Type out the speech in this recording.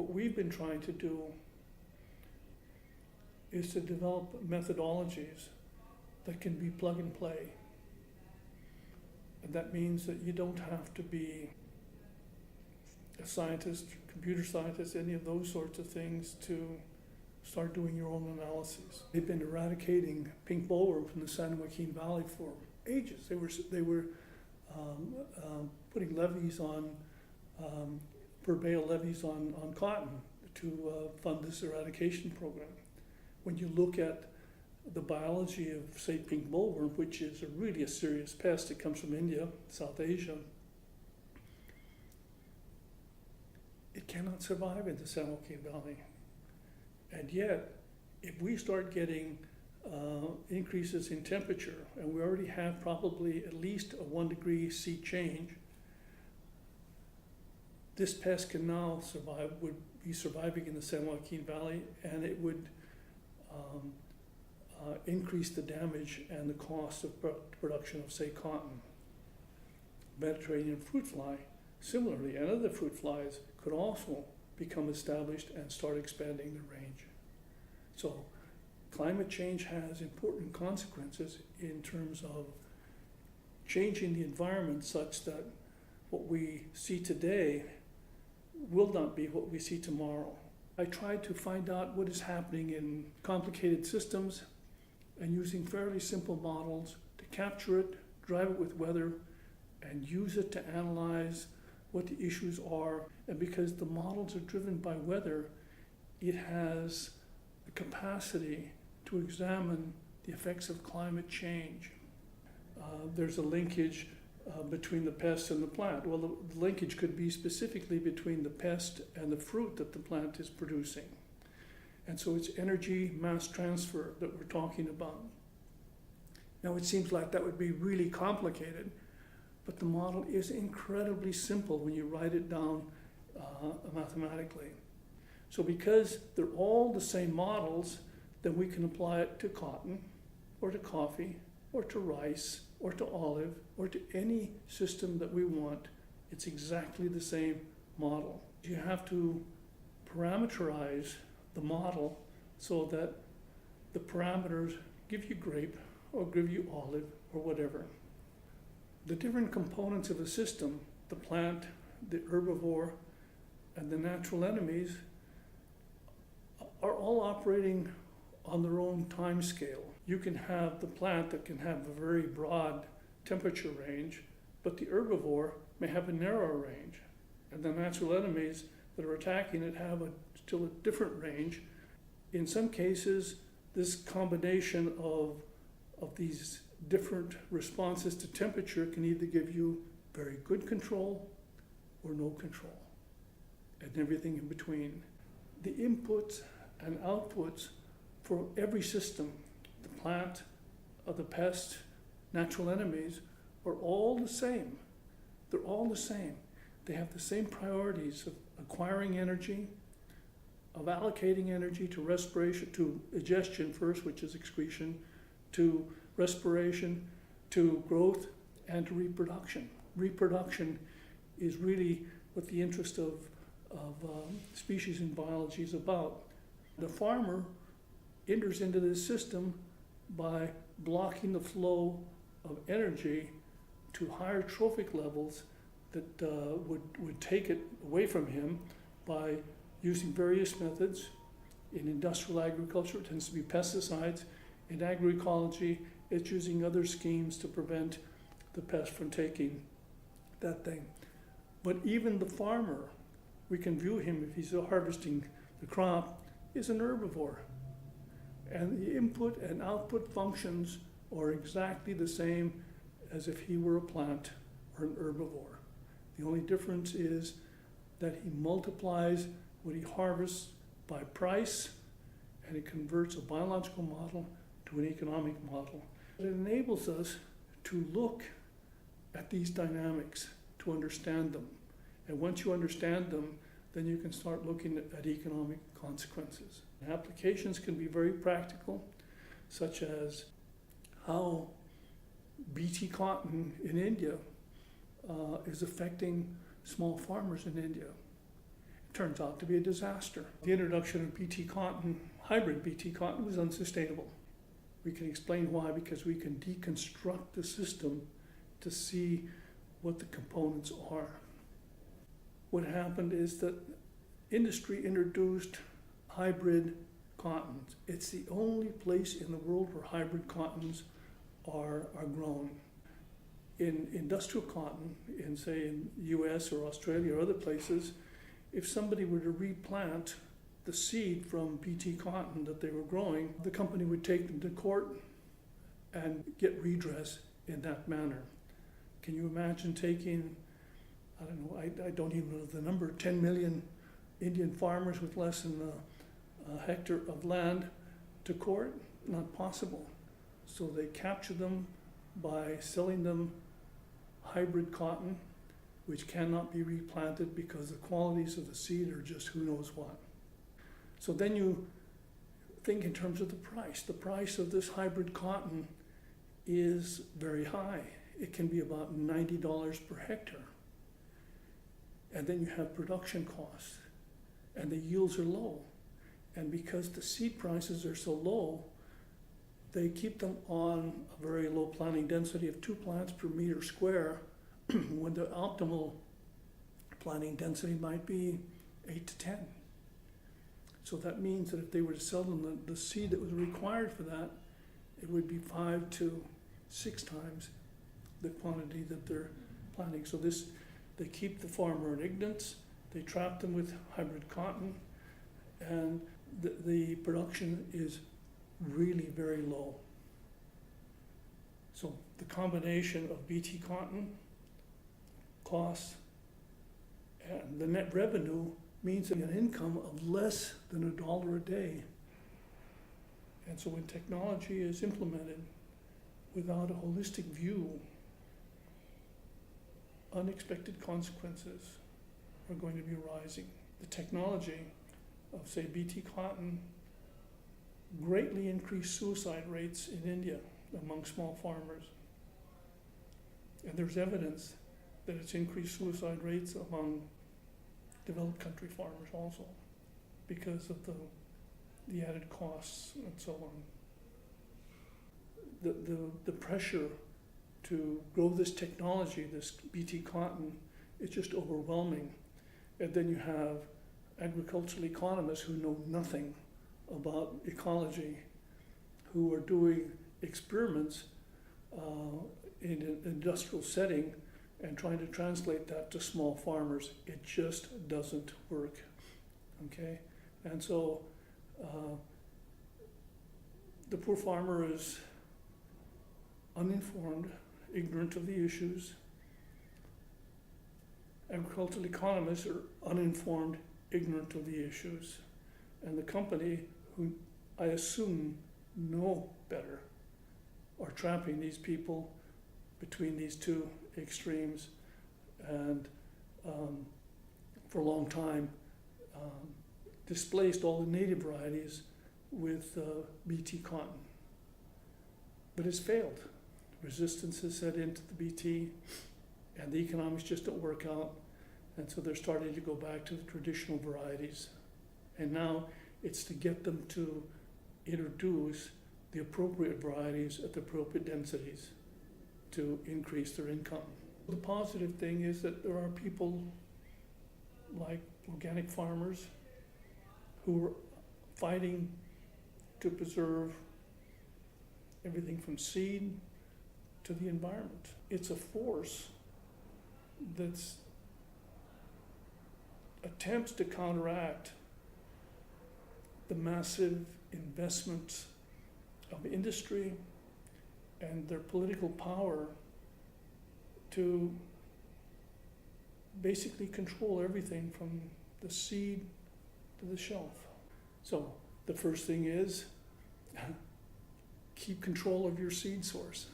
What we've been trying to do is to develop methodologies that can be plug and play. And that means that you don't have to be a scientist, computer scientist, any of those sorts of things to start doing your own analyses. They've been eradicating pink bollworm from the San Joaquin Valley for ages. They were putting levies on, per bale levies on cotton to fund this eradication program. When you look at the biology of, say, pink bollworm, which is really a serious pest, it comes from India, South Asia, it cannot survive in the San Joaquin Valley. And yet, if we start getting increases in temperature, and we already have probably at least a 1 degree C change, this pest can now survive, would be surviving in the San Joaquin Valley, and it would increase the damage and the cost of production of, say, cotton. Mediterranean fruit fly, similarly, and other fruit flies could also become established and start expanding their range. So climate change has important consequences in terms of changing the environment such that what we see today will not be what we see tomorrow. I tried to find out what is happening in complicated systems and using fairly simple models to capture it, drive it with weather, and use it to analyze what the issues are. And because the models are driven by weather, it has the capacity to examine the effects of climate change. There's a linkage between the pest and the plant. Well, the linkage could be specifically between the pest and the fruit that the plant is producing. And so it's energy mass transfer that we're talking about. Now it seems like that would be really complicated, but the model is incredibly simple when you write it down mathematically. So because they're all the same models, then we can apply it to cotton, or to coffee, or to rice, or to olive, or to any system that we want. It's exactly the same model. You have to parameterize the model so that the parameters give you grape, or give you olive, or whatever. The different components of a system, the plant, the herbivore, and the natural enemies, are all operating on their own time scale. You can have the plant that can have a very broad temperature range, but the herbivore may have a narrower range. And the natural enemies that are attacking it have still a different range. In some cases, this combination of these different responses to temperature can either give you very good control or no control, and everything in between. The inputs and outputs for every system, the plant, the pest, natural enemies, are all the same. They're all the same. They have the same priorities of acquiring energy, of allocating energy to respiration, to digestion first, which is excretion, to respiration, to growth, and to reproduction. Reproduction is really what the interest of species in biology is about. The farmer enters into this system by blocking the flow of energy to higher trophic levels that would take it away from him by using various methods. In industrial agriculture, it tends to be pesticides. In agroecology, it's using other schemes to prevent the pest from taking that thing. But even the farmer, we can view him, if he's harvesting the crop, is an herbivore. And the input and output functions are exactly the same as if he were a plant or an herbivore. The only difference is that he multiplies what he harvests by price, and it converts a biological model to an economic model. It enables us to look at these dynamics, to understand them. And once you understand them, then you can start looking at economic consequences. Applications can be very practical, such as how BT cotton in India is affecting small farmers in India. turns out to be a disaster. The introduction of BT cotton, hybrid BT cotton, was unsustainable. We can explain why, because we can deconstruct the system to see what the components are. What happened is that industry introduced hybrid cottons. It's the only place in the world where hybrid cottons are grown. In industrial cotton, in say in US or Australia or other places, if somebody were to replant the seed from BT cotton that they were growing, the company would take them to court and get redress in that manner. Can you imagine taking, I don't know, I don't even know the number, 10 million Indian farmers with less than a hectare of land to court? Not possible. So they capture them by selling them hybrid cotton, which cannot be replanted because the qualities of the seed are just who knows what. So then you think in terms of the price. The price of this hybrid cotton is very high. It can be about $90 per hectare. And then you have production costs, and the yields are low. And because the seed prices are so low, they keep them on a very low planting density of 2 plants per meter square, when the optimal planting density might be 8 to 10. So that means that if they were to sell them the seed that was required for that, it would be 5 to 6 times the quantity that they're planting. So they keep the farmer in ignorance, they trap them with hybrid cotton, and the production is really very low. So the combination of BT cotton costs and the net revenue means an income of less than $1 a day. And so when technology is implemented without a holistic view, unexpected consequences are going to be arising. The technology of, say, BT cotton greatly increased suicide rates in India among small farmers. And there's evidence that it's increased suicide rates among developed country farmers also, because of the added costs and so on. The pressure to grow this technology, this BT cotton, is just overwhelming. And then you have agricultural economists who know nothing about ecology, who are doing experiments in an industrial setting and trying to translate that to small farmers. It just doesn't work, okay? And so the poor farmer is uninformed, ignorant of the issues. Agricultural economists are uninformed, ignorant of the issues. And the company, who I assume know better, are trapping these people between these two extremes, and for a long time displaced all the native varieties with BT cotton. But it's failed. Resistance has set into the BT, and the economics just don't work out, and so they're starting to go back to the traditional varieties. And now it's to get them to introduce the appropriate varieties at the appropriate densities to increase their income. The positive thing is that there are people like organic farmers who are fighting to preserve everything from seed to the environment. It's a force that's attempts to counteract the massive investments of industry and their political power to basically control everything from the seed to the shelf. So the first thing is keep control of your seed source.